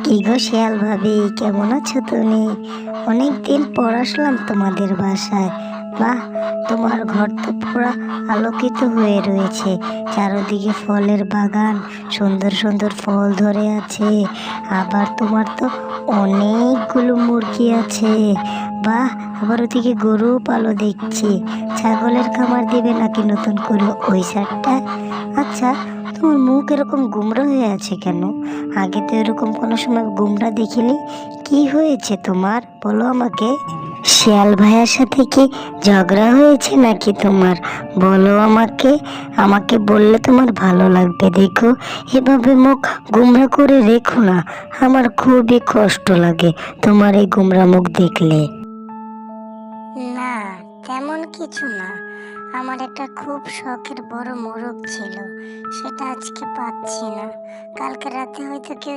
কি গো শিয়াল ভাবি, কেমন আছো তুমি? অনেকদিন পর আসলাম তোমাদের বাসায়। বাহ, তোমার ঘর তো পুরা আলোকিত হয়ে রয়েছে। চারদিকে ফলের বাগান, সুন্দর সুন্দর ফল ধরে আছে। আবার তোমার তো অনেকগুলো মুরগি আছে। বাহ, আবার ওদিকে গরু পালো দেখছি। ছাগলের খামার দিবে নাকি নতুন করে ওই সাইডটা? আচ্ছা, তোমার মুখ এরকম গুমরা হয়ে আছে কেন? আগে তো এরকম কোনো সময় গুমরা দেখিনি। কি হয়েছে তোমার, বলো আমাকে। শিয়াল ভাইয়ার সাথে কি ঝগড়া হয়েছে নাকি তোমার? বলো আমাকে। আমাকে বললে তোমার ভালো লাগবে। দেখো, এভাবে মুখ গুমরা করে রেখো না। আমার খুবই কষ্ট লাগে তোমার এই গুমরা মুখ দেখলে। না, তেমন কিছু না। আমার একটা খুব শখের বড় মোরগ ছিল, সেটা আজকে পাচ্ছি না। কালকে রাতে হয়তো কেউ